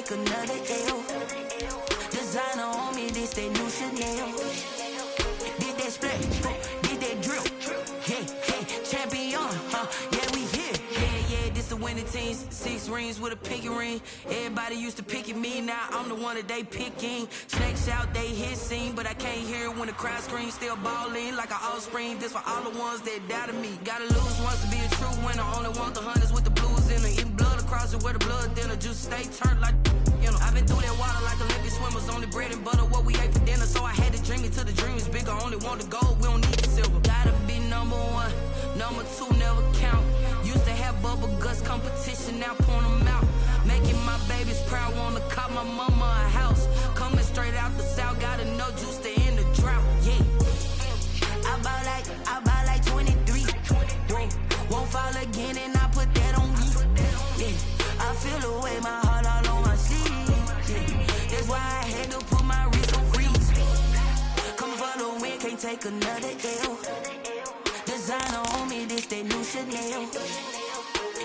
take another L. Designer on me, this that new Chanel. Did that splash, did that drill. Yeah, champion, yeah, we here. Yeah, this the winning teams. 6 rings with a pinky ring. Everybody used to pick at me, now I'm the one that they picking. Snakes out, they hit scene, but I can't hear it when the crowd screams. Still balling like an offspring. This for all the ones that doubted me. Gotta lose once to be a true winner. Only want the hunters with the blues in it. Eating blood across it where the blood thinner. Juice stay turned like, you know. I've been through that water like Olympic swimmers. Only bread and butter what we ate for dinner. So I had to dream it till the dream is bigger. Only want the gold, we don't need the silver. Gotta be number 1, number 2 never count. Used to have bubble guts competition, now point them out. Making my babies proud, wanna cop my mama a house. Coming straight out the south, gotta know juice to end the drought. Yeah, I buy like 23. Won't fall again, and I put that on me. Yeah, I feel the way, my heart all on my sleeve. Yeah, that's why I had to put my wrist on freeze. Come for the win, can't take another L. Designer on me, this that new Chanel.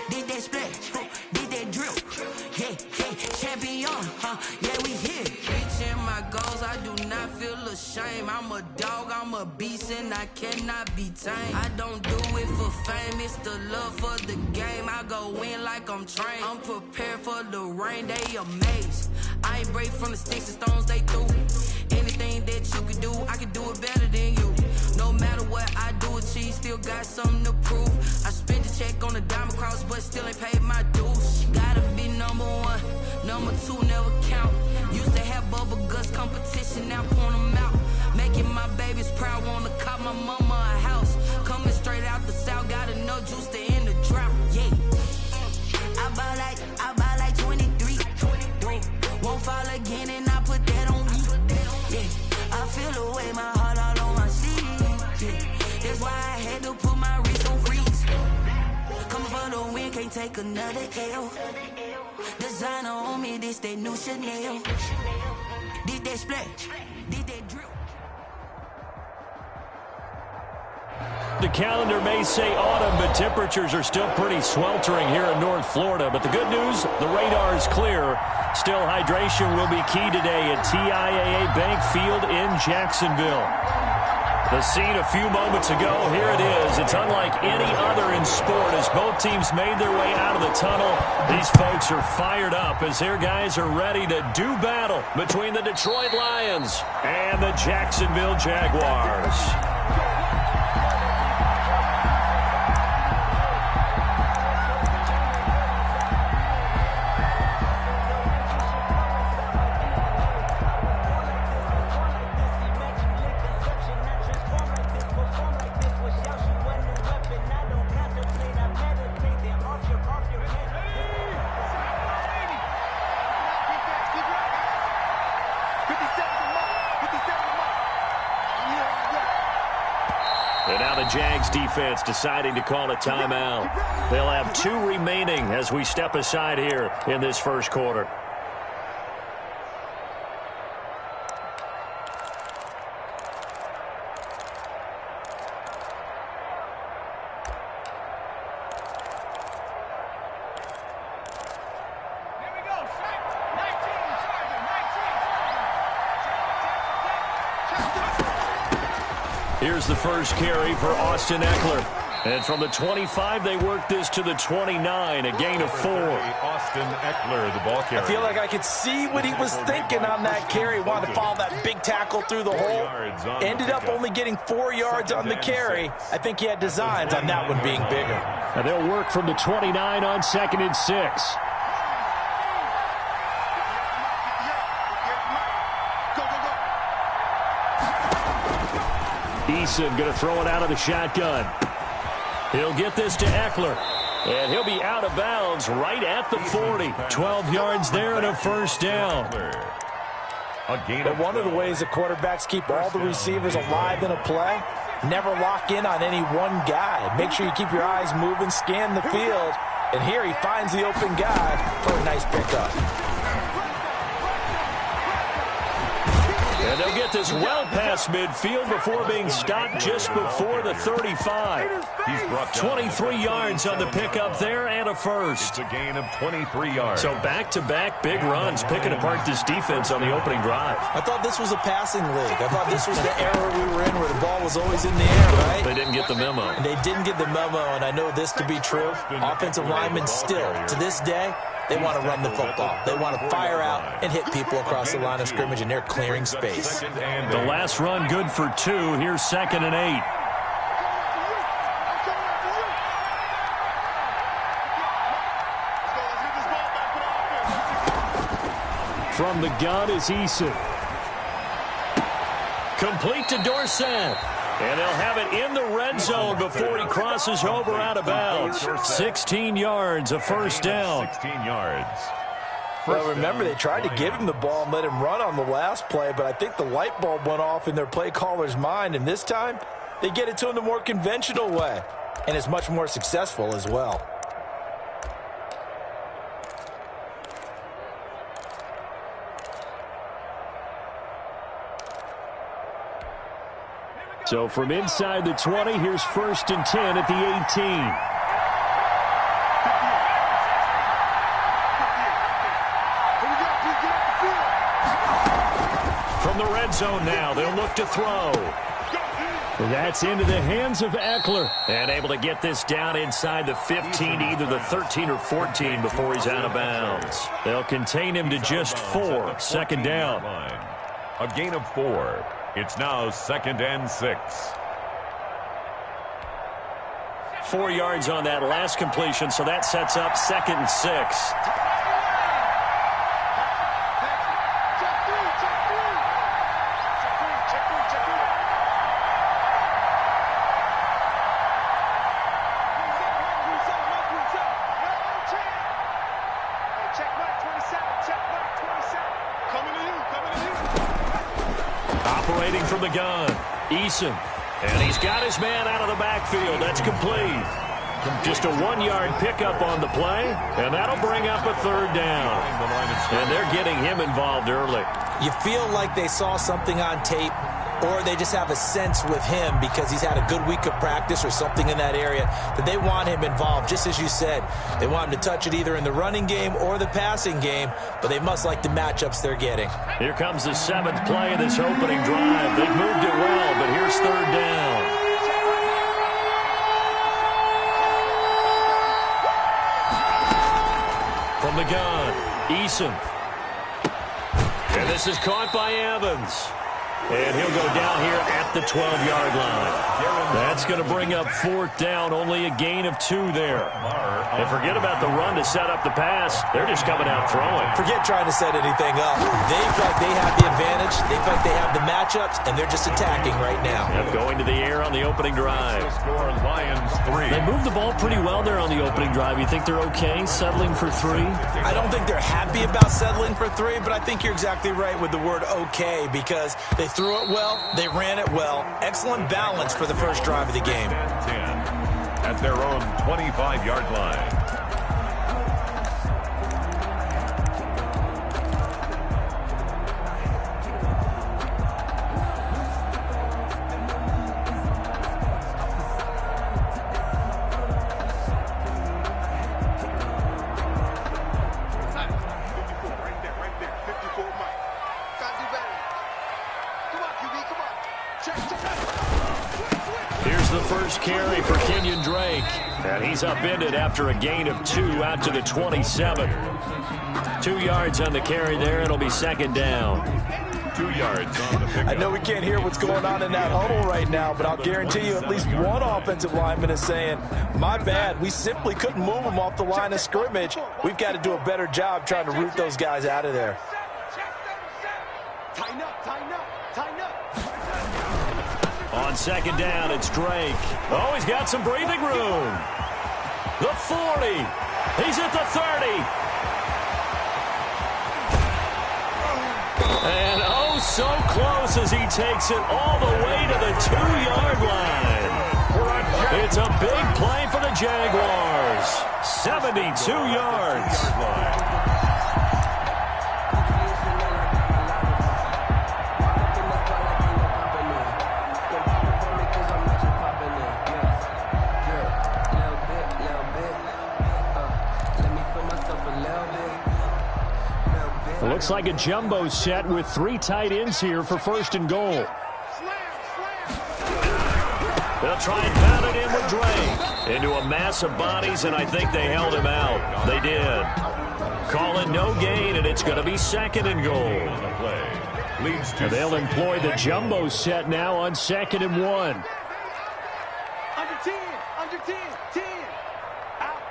Did that splash, did that drill. Yeah, champion, yeah, we here. Reaching my goals, I do not feel ashamed. I'm a dog, I'm a beast, and I cannot be tamed. I don't do it for fame, it's the love for the game. I go in like I'm trained. I'm prepared for the rain, they amazed. I ain't break from the sticks and stones they threw. Anything that you could do, I could do it better than you. No matter what I do, achieve, still got something to prove. I spent the check on the diamond cross, but still ain't paid my dues. Gotta be number 1, number 2 never count. Used to have bubble guts competition, now point them out. Making my babies proud, wanna cop my mama a house. Coming straight out the south, gotta know juice to end the drought. Yeah, I buy like 23. Won't fall again, and I put that on me. Yeah, I feel the way, my heart all on my sleeve. Yeah, that's why I had to put my wrist on freeze. Coming for the win, can't take another L. Designer on me, this that new Chanel. Did that splash, did that drill. The calendar may say autumn, but temperatures are still pretty sweltering here in North Florida. But the good news, the radar is clear. Still, hydration will be key today at TIAA Bank Field in Jacksonville. The scene a few moments ago, here it is. It's unlike any other in sport as both teams made their way out of the tunnel. These folks are fired up as their guys are ready to do battle between the Detroit Lions and the Jacksonville Jaguars. And now the Jags defense deciding to call a timeout. They'll have 2 remaining as we step aside here in this first quarter. Here's the first carry for Austin Eckler. And from the 25, they work this to the 29, a gain of 4. Austin Eckler, the ball carrier. I feel like I could see what he was thinking on that carry. Wanted to follow that big tackle through the hole. Ended up only getting 4 yards on the carry. I think he had designs on that one being bigger. And they'll work from the 29 on 2nd and 6. Eason going to throw it out of the shotgun. He'll get this to Eckler. And he'll be out of bounds right at the 40. 12 yards there and a first down. But one of the ways that quarterbacks keep all the receivers alive in a play, never lock in on any one guy. Make sure you keep your eyes moving, scan the field. And here he finds the open guy for a nice pickup. And they'll get get this well past midfield before being stopped just before the 35. He's brought down 23 yards on the pickup there and a first. It's a gain of 23 yards. So back-to-back big runs, picking apart this defense on the opening drive. I thought this was a passing league. I thought this was the era we were in where the ball was always in the air, right? They didn't get the memo. And they didn't get the memo, and I know this to be true. Offensive linemen still, to this day, they want to run the football. They want to fire out and hit people across the line of scrimmage, and they're clearing space. The last run good for 2. Here's 2nd and 8. From the gun is Eason. Complete to Dorsett. And they'll have it in the red zone before he crosses over out of bounds. 16 yards, a first down. 16 yards. Well, remember, they tried to give him the ball and let him run on the last play, but I think the light bulb went off in their play caller's mind, and this time they get it to him the more conventional way, and it's much more successful as well. So from inside the 20, here's 1st and 10 at the 18. From the red zone now, they'll look to throw. That's into the hands of Eckler. And able to get this down inside the 15, either the 13 or 14 before he's out of bounds. They'll contain him to just 4. 2nd down. A gain of 4. It's now 2nd and 6. 4 yards on that last completion, so that sets up 2nd and 6. Operating from the gun, Eason. And he's got his man out of the backfield. That's complete. Just a 1-yard pickup on the play, and that'll bring up a 3rd down. And they're getting him involved early. You feel like they saw something on tape, or they just have a sense with him because he's had a good week of practice or something in that area that they want him involved. Just as you said, they want him to touch it either in the running game or the passing game, but they must like the matchups they're getting. Here comes the 7th play of this opening drive. They've moved it well, but here's 3rd down. From the gun, Eason. And this is caught by Evans. And he'll go down here at the 12-yard line. That's going to bring up 4th down, only a gain of 2 there. And forget about the run to set up the pass. They're just coming out throwing. Forget trying to set anything up. They feel like they have the advantage. They feel like they have the matchups, and they're just attacking right now. Yep, going to the air on the opening drive. Score Lions 3. They moved the ball pretty well there on the opening drive. You think they're okay settling for 3? I don't think they're happy about settling for 3, but I think you're exactly right with the word okay because they threw it well, they ran it well. Excellent balance for the first drive of the game. 10 at their own 25-yard line. Here's the first carry for Kenyon Drake. And he's upended after a gain of 2 out to the 27. 2 yards on the carry there. It'll be 2nd down. 2 yards on the pickup. I know we can't hear what's going on in that huddle right now, but I'll guarantee you at least one offensive lineman is saying, my bad, we simply couldn't move them off the line of scrimmage. We've got to do a better job trying to root those guys out of there. Tighten up, tighten up, tighten up. On 2nd down, it's Drake. Oh, he's got some breathing room. The 40. He's at the 30. And oh, so close as he takes it all the way to the 2-yard line. It's a big play for the Jaguars. 72 yards. Looks like a jumbo set with 3 tight ends here for 1st and goal. They'll try and pound it in with Drake. Into a mass of bodies, and I think they held him out. They did. Call it no gain, and it's going to be 2nd and goal. And they'll employ the jumbo set now on 2nd and 1. Under 10, under 10, 10. Out.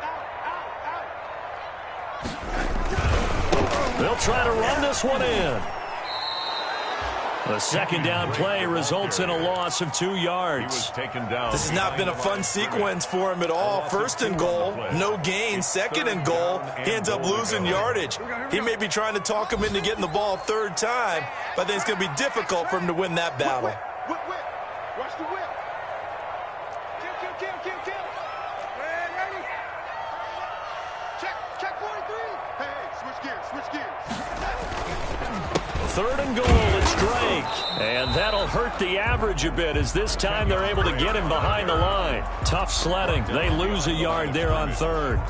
They'll try to run this one in. The 2nd down play results in a loss of 2 yards. This has not been a fun sequence for him at all. 1st and goal, no gain. 2nd and goal, he ends up losing yardage. He may be trying to talk him into getting the ball 3rd time, but I think it's going to be difficult for him to win that battle. Whip. Watch the whip. Kill. Ready. Check 43. Hey, switch gears. 3rd and goal, it's Drake. And that'll hurt the average a bit as this time they're able to get him behind the line. Tough sledding. They lose a yard there on 3rd.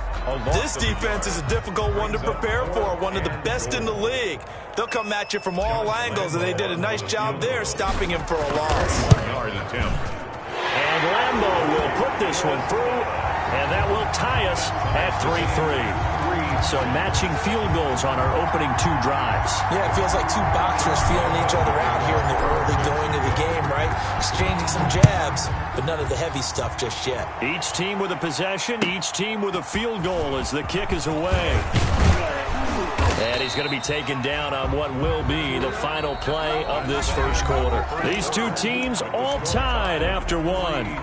This defense is a difficult one to prepare for, one of the best in the league. They'll come at you from all angles, and they did a nice job there stopping him for a loss. And Lambeau will put this one through, and that will tie us at 3-3. So matching field goals on our opening 2 drives. Yeah, it feels like 2 boxers feeling each other out here in the early going of the game, right? Exchanging some jabs, but none of the heavy stuff just yet. Each team with a possession, each team with a field goal as the kick is away. And he's going to be taken down on what will be the final play of this 1st quarter. These 2 teams all tied after 1.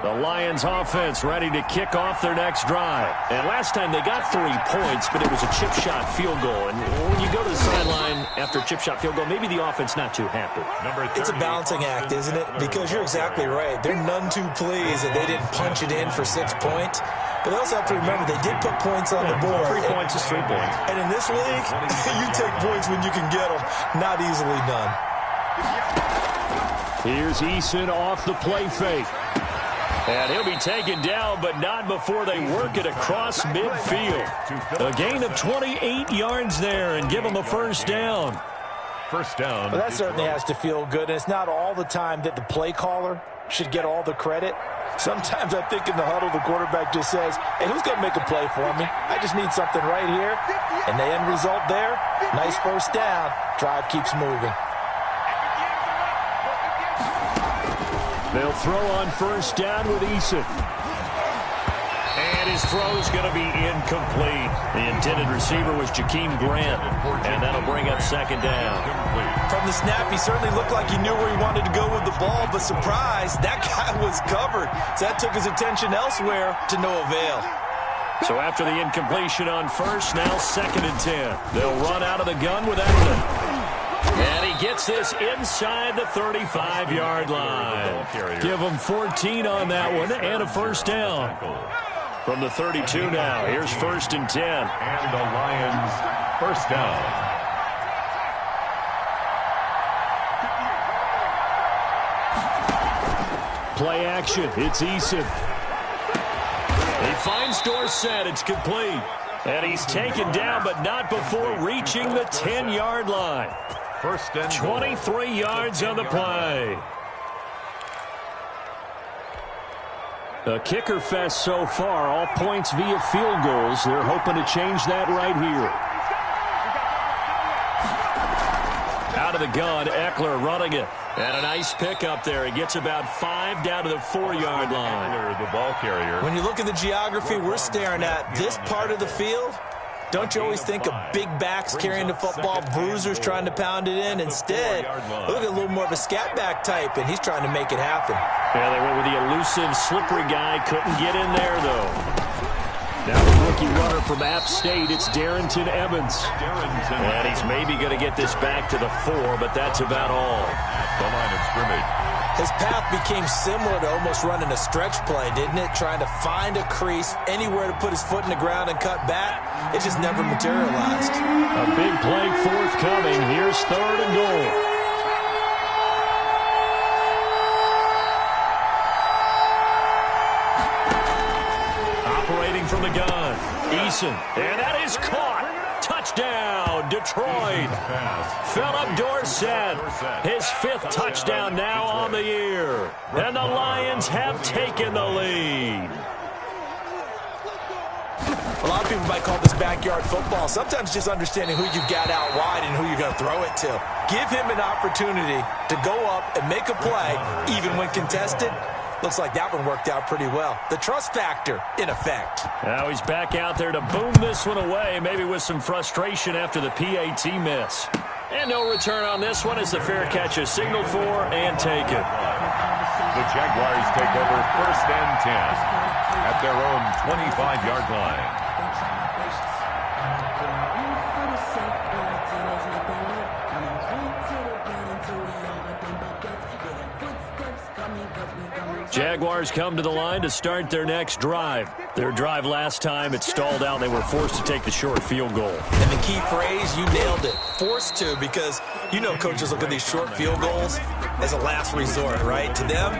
The Lions offense ready to kick off their next drive. And last time they got 3 points, but it was a chip shot field goal. And when you go to the sideline after a chip shot field goal, maybe the offense not too happy. It's a balancing act, isn't it? Because you're exactly right. They're none too pleased that they didn't punch it in for 6 points. But they also have to remember they did put points on the board. 3 points is 3 points. And in this league, you take points when you can get them. Not easily done. Here's Eason off the play fake. And he'll be taken down, but not before they work it across midfield. A gain of 28 yards there and give them a 1st down. Well, that certainly has to feel good. And it's not all the time that the play caller should get all the credit. Sometimes I think in the huddle, the quarterback just says, hey, who's going to make a play for me? I just need something right here. And the end result there, nice 1st down. Drive keeps moving. They'll throw on 1st down with Eason. And his throw's going to be incomplete. The intended receiver was Jakeem Grant. And that'll bring up 2nd down. From the snap, he certainly looked like he knew where he wanted to go with the ball, but surprise, that guy was covered. So that took his attention elsewhere to no avail. So after the incompletion on 1st, now 2nd and 10. They'll run out of the gun with Edelman. And he gets this inside the 35-yard line. Give him 14 on that one and a 1st down. From the 32 now, here's 1st and 10. And the Lions 1st down. Play action, it's Eason. He finds Dorsett, it's complete. And he's taken down, but not before reaching the 10-yard line. 1st and 23 yards on the play. A kicker fest so far, all points via field goals. They're hoping to change that right here. Out of the gun, Eckler running it. And a nice pick up there. He gets about 5 down to the 4-yard line. Eckler, the ball carrier. When you look at the geography we're staring at, this part of the field, don't you always think of big backs carrying the football, bruisers trying to pound it in? Instead, look at a little more of a scat back type, and he's trying to make it happen. Yeah, they went with the elusive, slippery guy. Couldn't get in there, though. Now the rookie runner from App State, it's Darrington Evans. And he's maybe going to get this back to the 4, but that's about all. The line of scrimmage. His path became similar to almost running a stretch play, didn't it? Trying to find a crease, anywhere to put his foot in the ground and cut back. It just never materialized. A big play forthcoming. Here's 3rd and goal. Looking from the gun. Eason. And that is caught. Touchdown, Detroit. Philip Dorsett, his 5th touchdown now on the year. And the Lions have taken the lead. A lot of people might call this backyard football. Sometimes just understanding who you've got out wide and who you're going to throw it to. Give him an opportunity to go up and make a play, even when contested. Looks like that one worked out pretty well. The trust factor in effect. Now he's back out there to boom this one away, maybe with some frustration after the PAT miss. And no return on this one as the fair catch is signaled for and taken. The Jaguars take over 1st and 10 at their own 25-yard line. Jaguars come to the line to start their next drive. Their drive last time, it stalled out. They were forced to take the short field goal. And the key phrase, you nailed it. Forced to, because you know coaches look at these short field goals as a last resort, right? To them,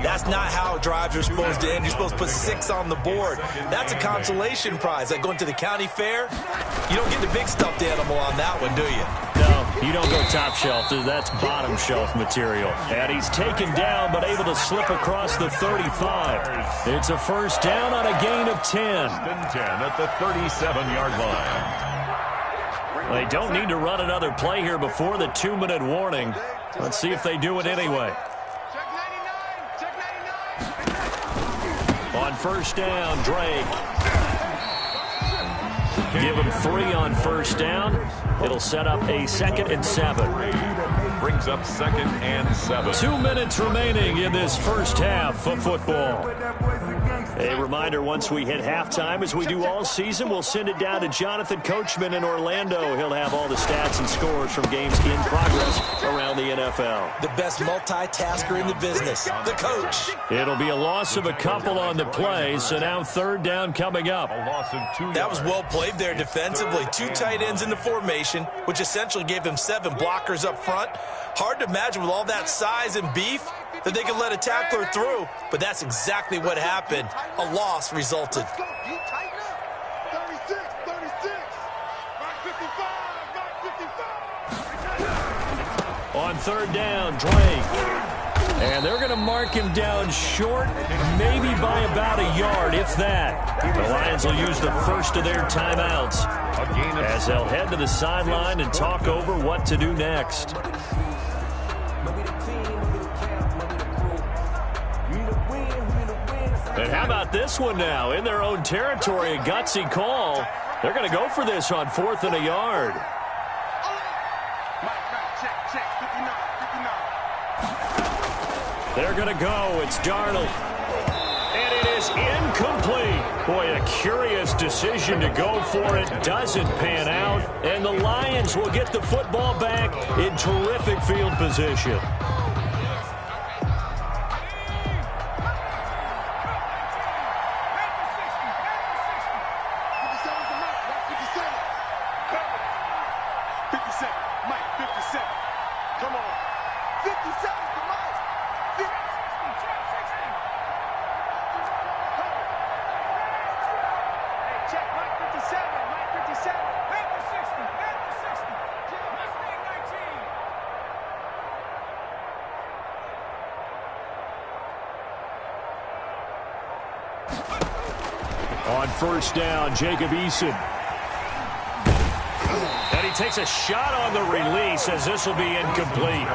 that's not how drives are supposed to end. You're supposed to put 6 on the board. That's a consolation prize. Like going to the county fair, you don't get the big stuffed animal on that one, do you? No, you don't go top shelf. That's bottom shelf material. And he's taken down, but able to slip across the 35. It's a first down on a gain of 10. 10 at the 37-yard line. They don't need to run another play here before the 2-minute warning. Let's see if they do it anyway. Check 99. On first down, Drake. Give him 3 on first down. It'll set up a 2nd and 7. Brings up 2nd and 7. 2 minutes remaining in this first half of football. A reminder, once we hit halftime, as we do all season, we'll send it down to Jonathan Coachman in Orlando. He'll have all the stats and scores from games in progress around the NFL. The best multitasker in the business, the coach. It'll be a loss of a couple on the play, so now 3rd down coming up. A loss of 2 That was well played there defensively. 2 tight ends in the formation, which essentially gave them 7 blockers up front. Hard to imagine with all that size and beef that they could let a tackler through, but that's exactly what happened. A loss resulted. Let's go. You tighten up. 36, 36. Mark 55, Mark 55. On 3rd down, Drake. And they're going to mark him down short, maybe by about a yard, if that. The Lions will use the first of their timeouts as they'll head to the sideline and talk over what to do next. And how about this one now? In their own territory, a gutsy call. They're going to go for this on 4th and a yard. Check, 59, 59. They're going to go. It's Darnold. And it is incomplete. Boy, a curious decision to go for it. Doesn't pan out. And the Lions will get the football back in terrific field position. On first down, Jacob Eason. And he takes a shot on the release as this will be incomplete.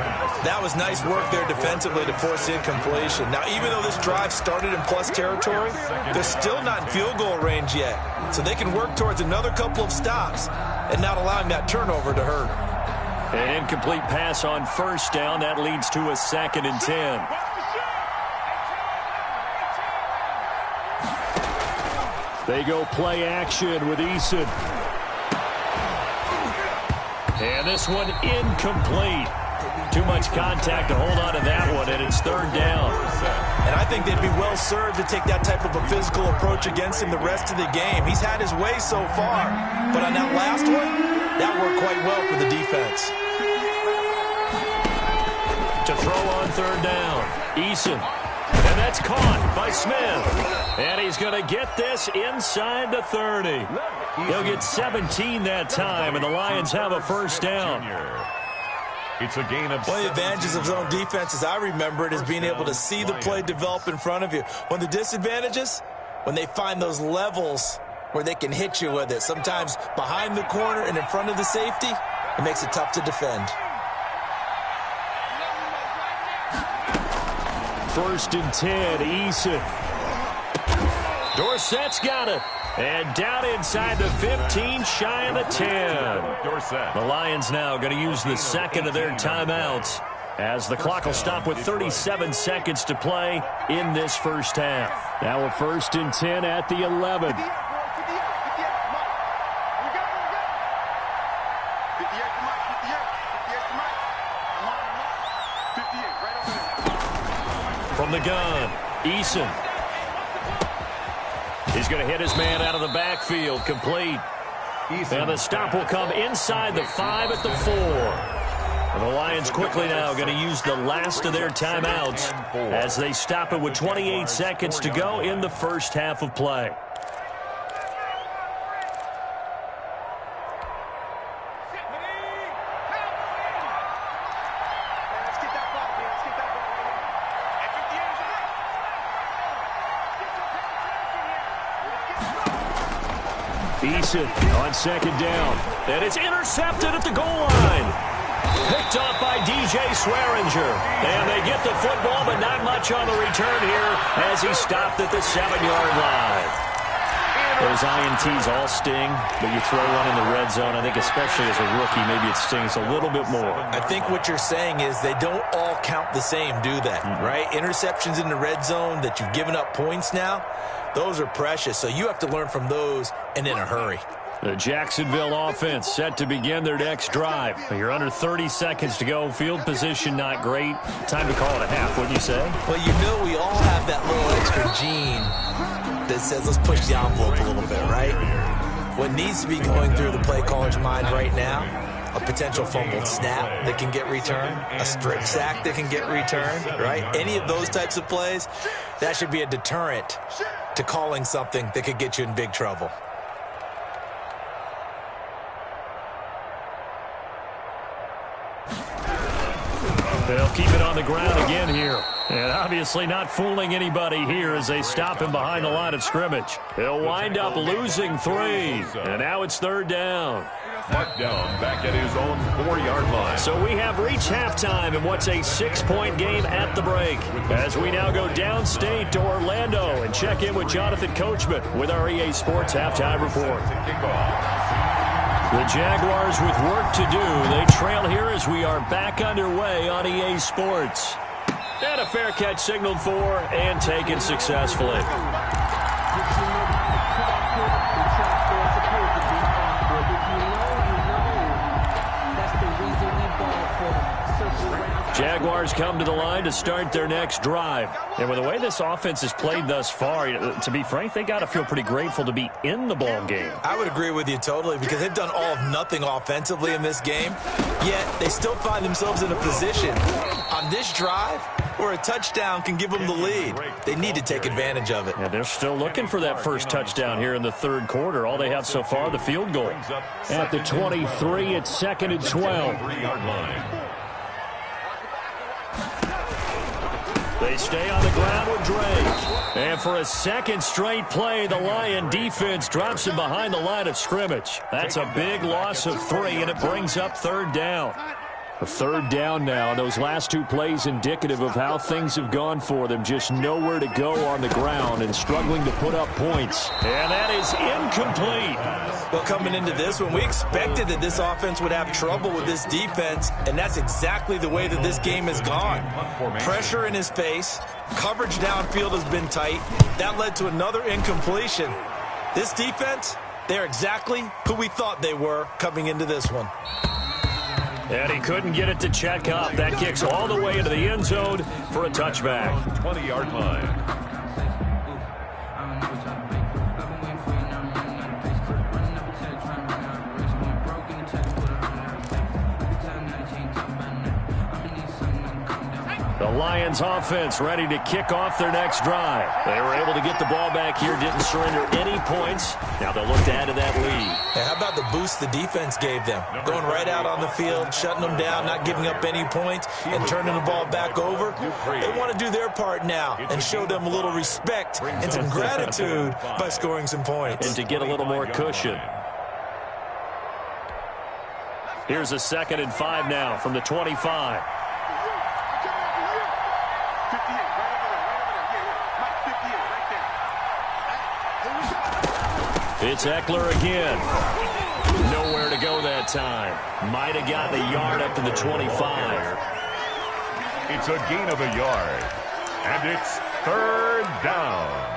That was nice work there defensively to force incompletion. Now, even though this drive started in plus territory, they're still not in field goal range yet. So they can work towards another couple of stops and not allowing that turnover to hurt. An incomplete pass on first down. That leads to a 2nd and 10. They go play action with Eason. And this one incomplete. Too much contact to hold on to that one, and it's 3rd down. And I think they'd be well served to take that type of a physical approach against him the rest of the game. He's had his way so far, but on that last one, that worked quite well for the defense. To throw on 3rd down, Eason. And that's caught by Smith. And he's he's going to get this inside the 30. He'll get 17 that time, and the Lions have a first down. It's a gain of one of the advantages of zone defense, as I remember it, is being able to see the play develop in front of you. One of the disadvantages, when they find those levels where they can hit you with it, sometimes behind the corner and in front of the safety, it makes it tough to defend. First and 10, Eason. Dorsett's got it. And down inside the 15, shy of the 10. Dorsett. The Lions now going to use the second of their timeouts as the clock will stop with 37 seconds to play in this first half. Now a first and 10 at the 11. From the gun, Eason. He's going to hit his man out of the backfield, complete. And the stop will come inside the 5 at the 4. And the Lions quickly now going to use the last of their timeouts as they stop it with 28 seconds to go in the first half of play. Eason on second down. And it's intercepted at the goal line. Picked off by DJ Swearinger. And they get the football, but not much on the return here as he stopped at the 7-yard line. Those INTs all sting, but you throw one in the red zone, I think especially as a rookie, maybe it stings a little bit more. I think what you're saying is they don't all count the same, do they? Right? Interceptions in the red zone that you've given up points now, those are precious, so you have to learn from those and in a hurry. The Jacksonville offense set to begin their next drive. You're under 30 seconds to go. Field position not great. Time to call it a half, wouldn't you say? Well, you know we all have that little extra gene that says let's push the envelope a little bit, right? What needs to be going through the play caller's mind right now, a potential fumbled snap that can get returned, a strip sack that can get returned, right? Any of those types of plays, that should be a deterrent to calling something that could get you in big trouble. They'll keep it on the ground again here. And obviously not fooling anybody here as they stop him behind the line of scrimmage. They'll wind up losing 3. And now it's third down. Marked down back at his own 4-yard line. So we have reached halftime in what's a 6-point game at the break. As we now go downstate to Orlando and check in with Jonathan Coachman with our EA Sports Halftime Report. The Jaguars with work to do. They trail here as we are back underway on EA Sports. And a fair catch signaled for and taken successfully. Jaguars come to the line to start their next drive. And with the way this offense has played thus far, to be frank, they got to feel pretty grateful to be in the ball game. I would agree with you totally because they've done all of nothing offensively in this game, yet they still find themselves in a position on this drive where a touchdown can give them the lead. They need to take advantage of it. Yeah, they're still looking for that first touchdown here in the third quarter. All they have so far, the field goal. At the 23, it's 2nd and 12. They stay on the ground with Drake. And for a second straight play, the Lion defense drops him behind the line of scrimmage. That's a big loss of 3, and it brings up third down. A third down now. Those last 2 plays indicative of how things have gone for them. Just nowhere to go on the ground and struggling to put up points. And that is incomplete. Well, coming into this one, we expected that this offense would have trouble with this defense, and that's exactly the way that this game has gone. Pressure in his face. Coverage downfield has been tight. That led to another incompletion. This defense, they're exactly who we thought they were coming into this one. And he couldn't get it to check up. That kicks all the way into the end zone for a touchback. 20-yard line. The Lions offense ready to kick off their next drive. They were able to get the ball back here, didn't surrender any points. Now they'll look to add to that lead. Hey, how about the boost the defense gave them? Going right out on the field, shutting them down, not giving up any points, and turning the ball back over. They want to do their part now and show them a little respect and some gratitude by scoring some points. And to get a little more cushion. Here's a 2nd and 5 now from the 25. It's Eckler again. Nowhere to go that time. Might have gotten a yard up to the 25. It's a gain of a yard. And it's 3rd down.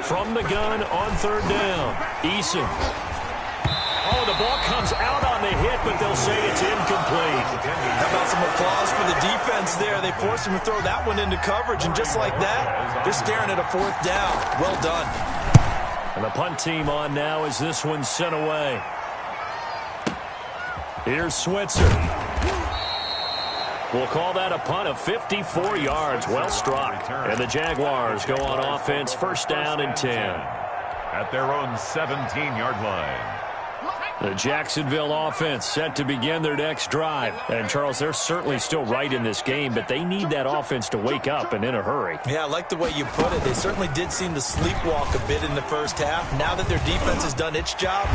From the gun on 3rd down. Eason. Oh, the ball comes out on the hit, but they'll say it's incomplete. How about some applause for the defense there? They forced him to throw that one into coverage, and just like that, they're staring at a 4th down. Well done. And the punt team on now as this one's sent away. Here's Switzer. We'll call that a punt of 54 yards. Well struck. And the Jaguars go on offense, 1st down and 10. At their own 17-yard line. The Jacksonville offense set to begin their next drive. And, Charles, they're certainly still right in this game, but they need that offense to wake up and in a hurry. Yeah, I like the way you put it. They certainly did seem to sleepwalk a bit in the first half. Now that their defense has done its job,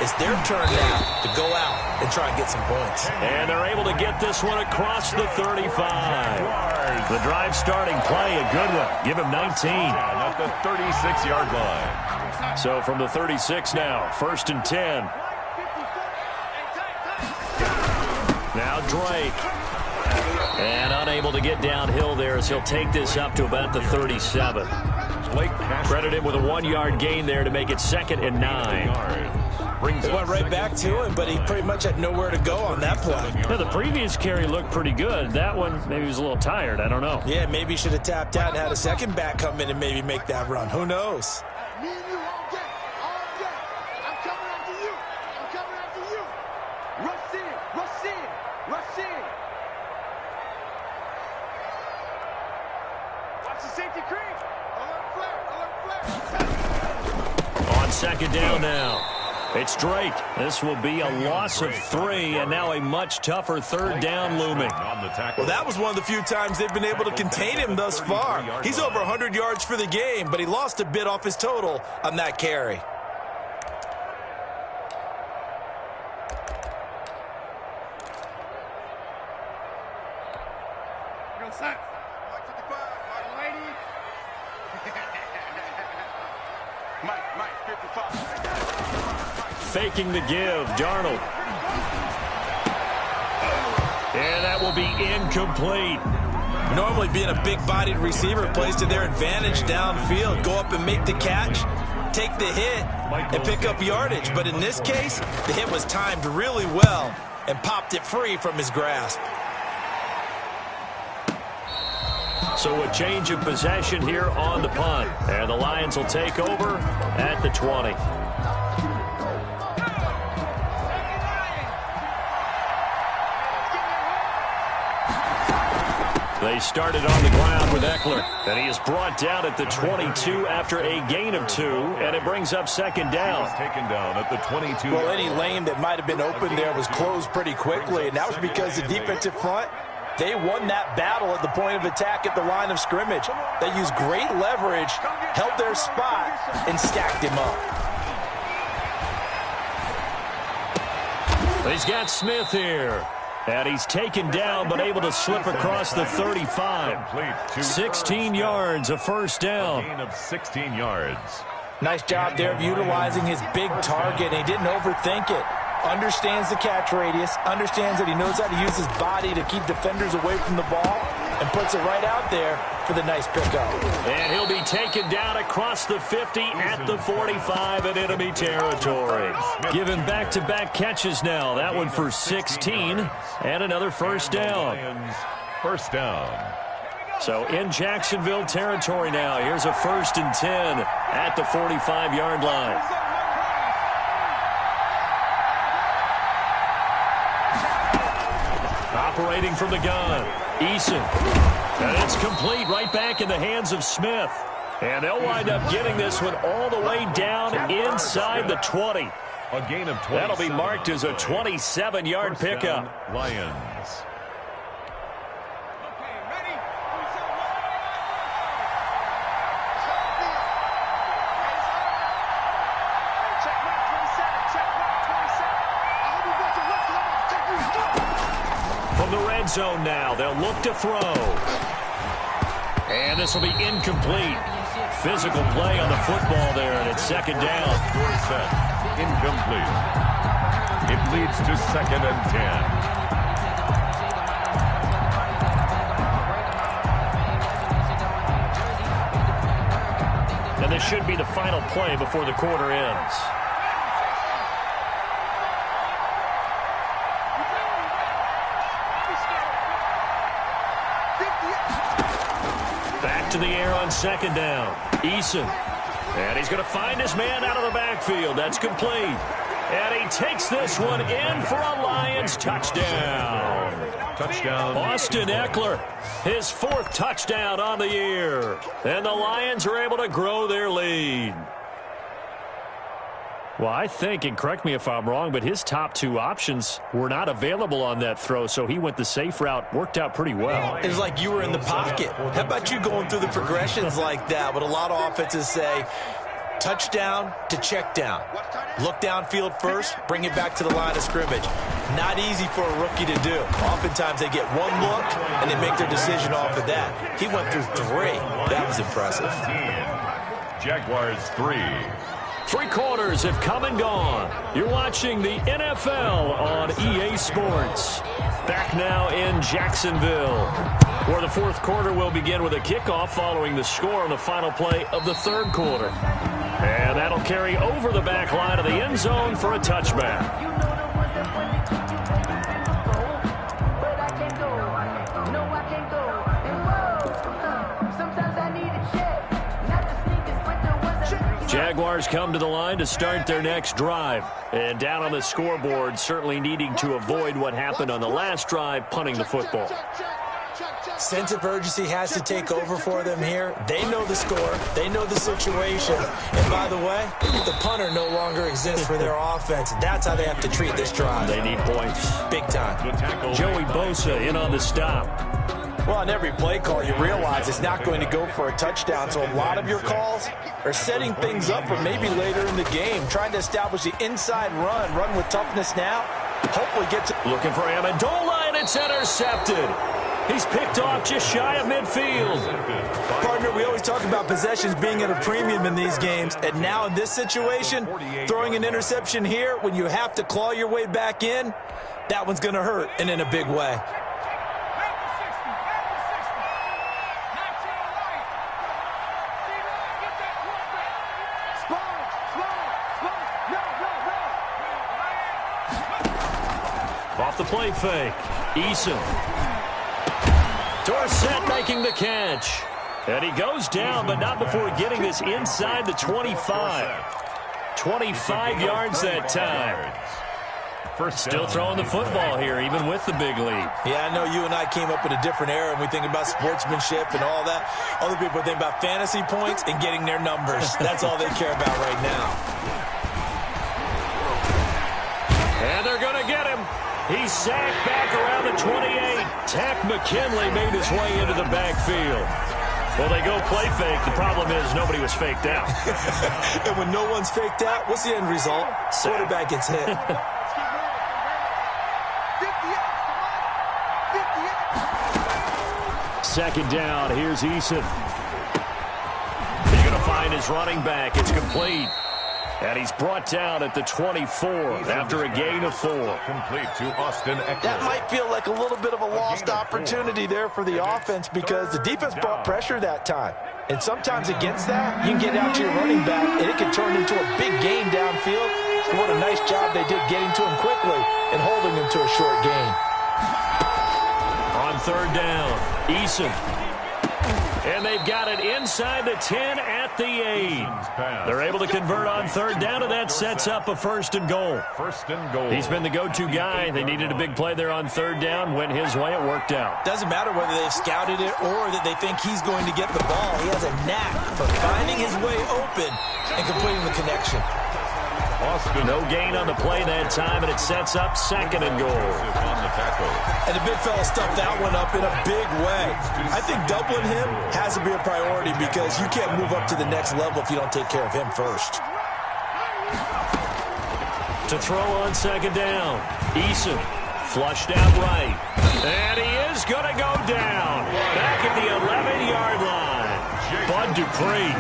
it's their turn now to go out and try and get some points. And they're able to get this one across the 35. The drive starting play, a good one. Give him 19. At the 36-yard line. So from the 36 now, 1st and 10. Now Drake. And unable to get downhill there as he'll take this up to about the 37. Credit him with a 1-yard gain there to make it 2nd and 9. They went right back to him, but he pretty much had nowhere to go on that play. Now, the previous carry looked pretty good. That one, maybe he was a little tired. I don't know. Yeah, maybe he should have tapped out and had a second back come in and maybe make that run. Who knows? Me and you all day. All day. I'm coming after you. I'm coming after you. Rush in. Rush in. Rush in. Watch the safety creep. Alert flare. Alert flare. On 2nd down now. It's Drake. This will be a loss of 3, and now a much tougher 3rd down looming. Well, that was one of the few times they've been able to contain him thus far. He's over 100 yards for the game, but he lost a bit off his total on that carry. Faking the give, Darnold. And that will be incomplete. Normally being a big-bodied receiver plays to their advantage downfield. Go up and make the catch, take the hit, and pick up yardage. But in this case, the hit was timed really well and popped it free from his grasp. So a change of possession here on the punt. And the Lions will take over at the 20. They started on the ground with Eckler, and he is brought down at the 22 after a gain of 2, and it brings up 2nd down. Taken down at the 22. Well, any lane that might have been open there was closed pretty quickly, and that was because the defensive front, they won that battle at the point of attack at the line of scrimmage. They used great leverage, held their spot, and stacked him up. He's got Smith here. And he's taken down, but able to slip across the 35. 16 yards, a 1st down. Gain of 16 yards. Nice job there of utilizing his big target. He didn't overthink it. understands the catch radius, understands that he knows how to use his body to keep defenders away from the ball, and puts it right out there for the nice pickup. And he'll be taken down across the 50 at the 45 in enemy territory. Given back-to-back catches now. That one for 16 and another first down. First down. So in Jacksonville territory now. Here's a 1st and 10 at the 45-yard line. Operating from the gun, Eason. And it's complete right back in the hands of Smith. And they'll wind up getting this one all the way down inside the 20. A gain of 20. That'll be marked as a 27-yard pickup. Lions. From the red zone now, they'll look to throw. And this will be incomplete. Physical play on the football there, and it's 2nd down. Set. Incomplete. It leads to 2nd and 10. And this should be the final play before the quarter ends. Back to the air on 2nd down. Eason. And he's going to find his man out of the backfield. That's complete. And he takes this one in for a Lions touchdown. Touchdown. Austin Eckler, his 4th touchdown on the year. And the Lions are able to grow their lead. Well, I think, and correct me if I'm wrong, but his top 2 options were not available on that throw, so he went the safe route. Worked out pretty well. It was like you were in the pocket. How about you going through the progressions like that? What a lot of offenses say, touchdown to check down. Look downfield first, bring it back to the line of scrimmage. Not easy for a rookie to do. Oftentimes they get one look, and they make their decision off of that. He went through 3. That was impressive. Jaguars 3. 3 quarters have come and gone. You're watching the NFL on EA Sports. Back now in Jacksonville, where the 4th quarter will begin with a kickoff following the score on the final play of the 3rd quarter. And that'll carry over the back line of the end zone for a touchback. Jaguars come to the line to start their next drive. And down on the scoreboard, certainly needing to avoid what happened on the last drive, punting the football. Sense of urgency has to take over for them here. They know the score. They know the situation. And by the way, the punter no longer exists for their offense. That's how they have to treat this drive. They need points. Big time. Joey Bosa in on the stop. Well, on every play call, you realize it's not going to go for a touchdown. So a lot of your calls are setting things up for maybe later in the game, trying to establish the inside run with toughness now. Hopefully get to... Looking for Amendola, and it's intercepted. He's picked off just shy of midfield. Partner, we always talk about possessions being at a premium in these games. And now in this situation, throwing an interception here when you have to claw your way back in, that one's going to hurt, and in a big way. Off the play fake. Eason. Dorsett making the catch. And he goes down, but not before getting this inside the 25. 25 yards that time. Still throwing the football here, even with the big lead. Yeah, I know you and I came up in a different era, and we think about sportsmanship and all that. Other people think about fantasy points and getting their numbers. That's all they care about right now. And they're going to get him. He's sacked back around the 28. Tack McKinley made his way into the backfield. Well, they go play fake. The problem is nobody was faked out. And when no one's faked out, what's the end result? Quarterback gets hit. 2nd down. Here's Eason. He's going to find his running back. It's complete. And he's brought down at the 24 after a gain of 4. Complete to Austin Eckler. That might feel like a little bit of a lost opportunity there for the offense because the defense brought pressure that time. And sometimes against that, you can get out to your running back, and it can turn into a big gain downfield. But what a nice job they did getting to him quickly and holding him to a short gain. On third down, Eason. And they've got it inside the 10 at the 8. They're able to convert on third down, and that sets up a first and goal. First and goal. He's been the go-to guy. They needed a big play there on third down. Went his way. It worked out. Doesn't matter whether they've scouted it or that they think he's going to get the ball. He has a knack for finding his way open and completing the connection. Austin. No gain on the play that time, and it sets up second and goal. On the tackle. And the big fella stuffed that one up in a big way. I think doubling him has to be a priority because you can't move up to the next level if you don't take care of him first. To throw on second down, Eason flushed out right. And he is going to go down. Back at the 11-yard line. Bud Dupree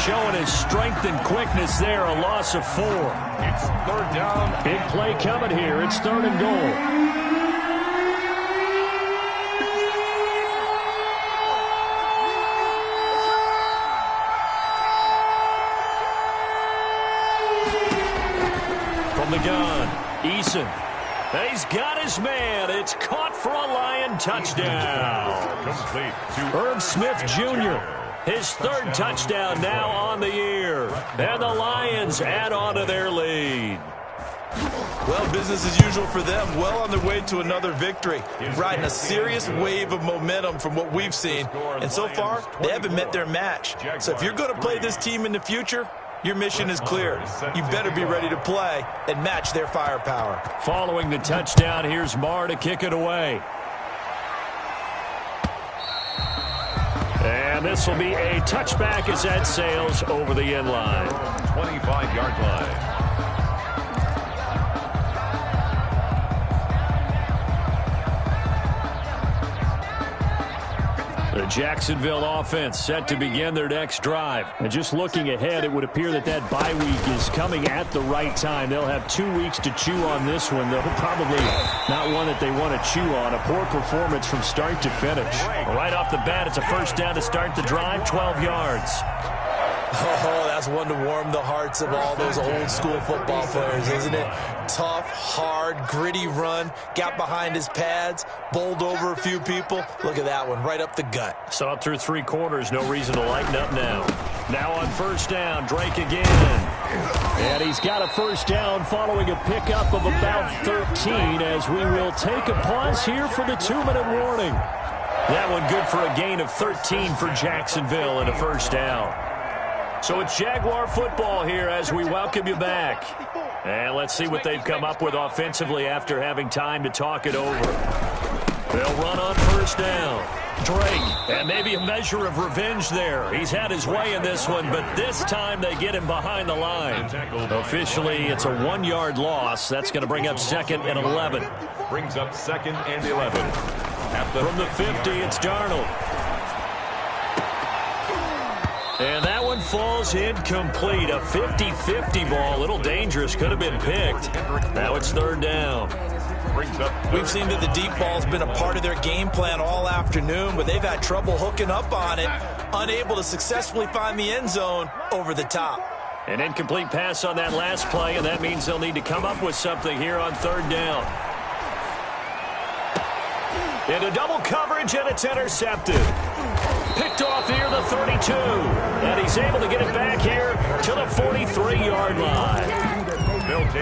showing his strength and quickness there. A loss of 4. It's third down. Big play coming here. It's third and goal. From the gun, Eason. He's got his man. It's caught for a Lion touchdown. Complete to Irv Smith Jr., his third touchdown now on the year. And the Lions add on to their lead. Well, business as usual for them. Well on their way to another victory. Riding a serious wave of momentum from what we've seen. And so far, they haven't met their match. So if you're going to play this team in the future, your mission is clear. You better be ready to play and match their firepower. Following the touchdown, here's Marr to kick it away. And this will be a touchback as that sails over the end line. 25-yard line. The Jacksonville offense set to begin their next drive. And just looking ahead, it would appear that that bye week is coming at the right time. They'll have 2 weeks to chew on this one, though. Probably not one that they want to chew on. A poor performance from start to finish. Right off the bat, it's a first down to start the drive, 12 yards. Oh, that's one to warm the hearts of all those old school football players, isn't it? Tough, hard, gritty run, got behind his pads, bowled over a few people. Look at that one, right up the gut. Saw it through 3 quarters, no reason to lighten up now. Now on first down, Drake again. And he's got a first down following a pickup of about 13 as we will take a pause here for the 2-minute warning. That one good for a gain of 13 for Jacksonville and a first down. So it's Jaguar football here as we welcome you back. And let's see what they've come up with offensively after having time to talk it over. They'll run on first down. Drake, and maybe a measure of revenge there. He's had his way in this one, but this time they get him behind the line. Officially, it's a 1-yard loss. That's going to bring up 2nd and 11. Brings up 2nd and 11. From the 50, it's Darnold. And that one falls incomplete. A 50-50 ball. A little dangerous. Could have been picked. Now it's third down. We've seen that the deep ball's been a part of their game plan all afternoon, but they've had trouble hooking up on it, unable to successfully find the end zone over the top. An incomplete pass on that last play, and that means they'll need to come up with something here on third down. Into double coverage, and it's intercepted. Picked off here, the 32. And he's able to get it back here to the 43-yard line.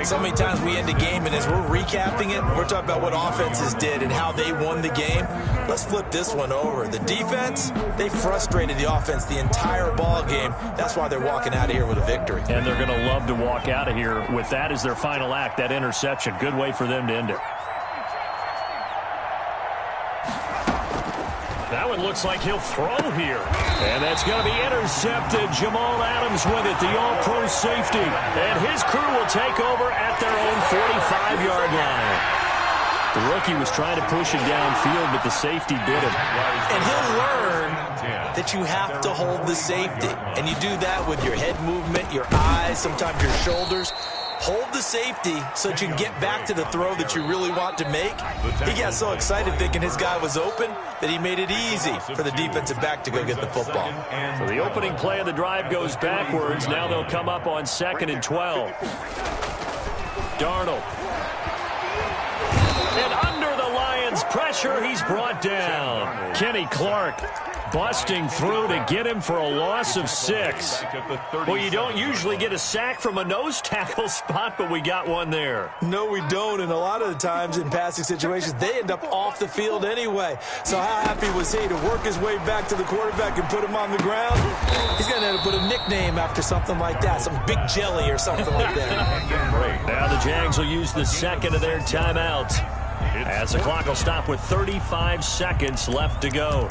So many times we end a game, and as we're recapping it, we're talking about what offenses did and how they won the game. Let's flip this one over. The defense, they frustrated the offense the entire ball game. That's why they're walking out of here with a victory. And they're going to love to walk out of here with that as their final act, that interception. Good way for them to end it. That one looks like he'll throw here. And that's going to be intercepted. Jamal Adams with it, the all-pro safety. And his crew will take over at their own 45-yard line. The rookie was trying to push him downfield, but the safety did it. And he'll learn that that you have to hold the safety. And you do that with your head movement, your eyes, sometimes your shoulders. Hold the safety so that you can get back to the throw that you really want to make. He got so excited thinking his guy was open that he made it easy for the defensive back to go get the football. So the opening play of the drive goes backwards. Now they'll come up on 2nd and 12. Darnold. And under the Lions' pressure, he's brought down. Kenny Clark busting through to get him for a loss of 6. Well, you don't usually get a sack from a nose tackle spot, but we got one there. No, we don't, and a lot of the times in passing situations, they end up off the field anyway. So how happy was he to work his way back to the quarterback and put him on the ground? He's going to have to put a nickname after something like that, some Big Jelly or something like that. Now the Jags will use the second of their timeouts, as the clock will stop with 35 seconds left to go.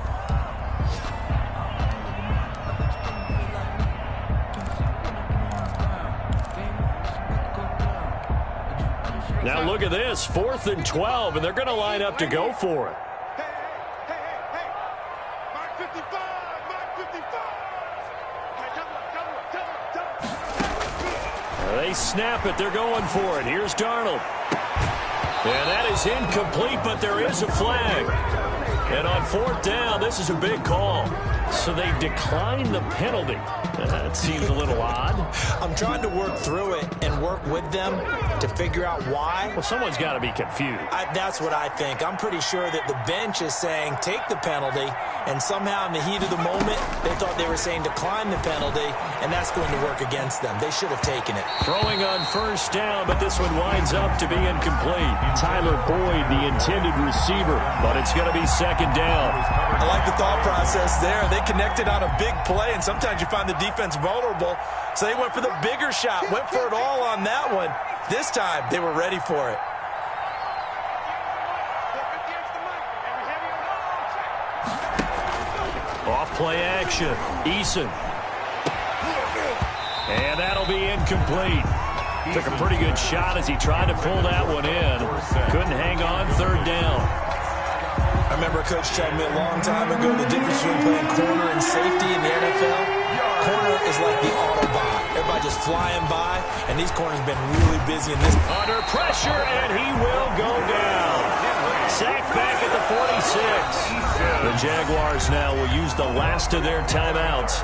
Now look at this, 4th and 12, and they're going to line up to go for it. Hey. Mark 55, Mark 55. Hey, They snap it, they're going for it. Here's Darnold. And that is incomplete, but there is a flag. And on 4th down, this is a big call. So they decline the penalty. That seems a little odd. I'm trying to work through it and work with them to figure out why. Well, someone's got to be confused. That's what I think. I'm pretty sure that the bench is saying take the penalty, and somehow in the heat of the moment, they thought they were saying decline the penalty, and that's going to work against them. They should have taken it. Throwing on 1st down, but this one winds up to be incomplete. Tyler Boyd, the intended receiver, but it's going to be 2nd down. I like the thought process there. They connected on a big play, and sometimes you find the defense vulnerable, so they went for the bigger shot, went for it all on that one. This time, they were ready for it. Off play action, Eason. And that'll be incomplete. Took a pretty good shot as he tried to pull that one in. Couldn't hang on 3rd down. I remember a coach telling me a long time ago the difference between playing corner and safety in the NFL. Corner is like the Autobahn. Everybody just flying by, and these corners have been really busy in this. Under pressure, and he will go down. Sacked back at the 46. The Jaguars now will use the last of their timeouts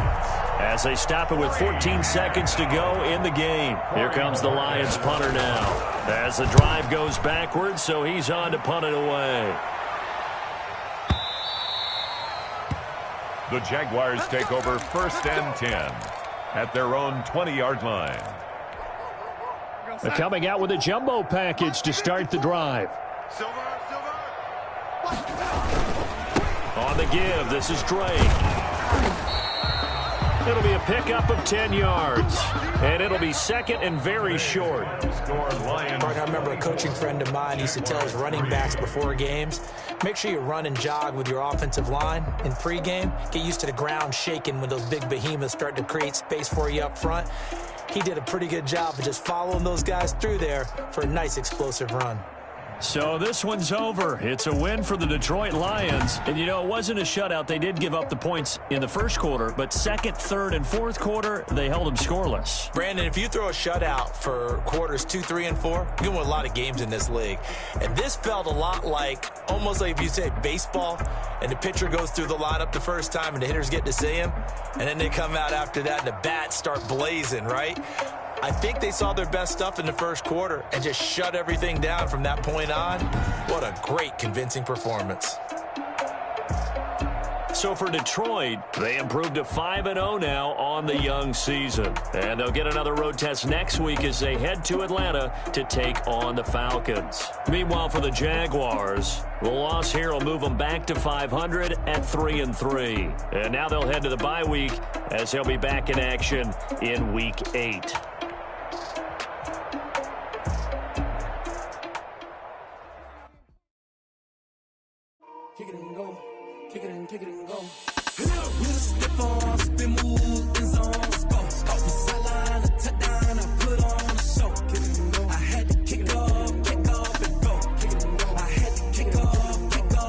as they stop it with 14 seconds to go in the game. Here comes the Lions punter now as the drive goes backwards, so he's on to punt it away. The Jaguars take over 1st and 10 at their own 20-yard line. They're coming out with a jumbo package to start the drive. Silver. On the give, this is Drake. It'll be a pickup of 10 yards, and it'll be 2nd and very short. I remember a coaching friend of mine used to tell his running backs before games, make sure you run and jog with your offensive line in pregame. Get used to the ground shaking when those big behemoths start to create space for you up front. He did a pretty good job of just following those guys through there for a nice explosive run. So this one's over. It's a win for the Detroit Lions. And, you know, it wasn't a shutout. They did give up the points in the 1st quarter, but 2nd, 3rd, and 4th quarter, they held them scoreless. Brandon, if you throw a shutout for quarters 2, 3, and 4, you're going to win a lot of games in this league. And this felt a lot like, almost like if you say baseball, and the pitcher goes through the lineup the first time and the hitters get to see him, and then they come out after that and the bats start blazing, right? I think they saw their best stuff in the 1st quarter and just shut everything down from that point on. What a great, convincing performance. So for Detroit, they improved to 5-0 now on the young season. And they'll get another road test next week as they head to Atlanta to take on the Falcons. Meanwhile, for the Jaguars, the loss here will move them back to 500 at 3-3. And now they'll head to the bye week as they'll be back in action in Week 8. Kick it and go. Kick it and go. We'll step on, spin, move, in zone, go. Off the sideline, a touchdown, I put on a show. Kick it and go. I had to kick off and go. Kick it and go. I had to kick off and go.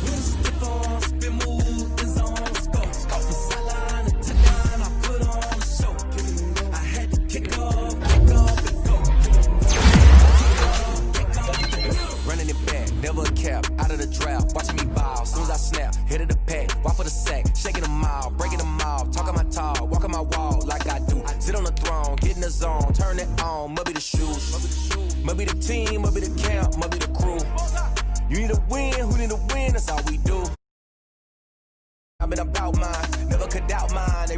We'll step on, spin, move, in zone, go. Off never a cap, out of the draft, watching me ball. Soon as I snap, hit of the pack, walk for the sack, shaking them out, breaking them out, talking my talk, walking my wall like I do. Sit on the throne, get in the zone, turn it on, must be the shoes, must be the team, must be the camp, must be the crew. You need a win, who need a win, that's all we do. I've been about mine, never could doubt mine. They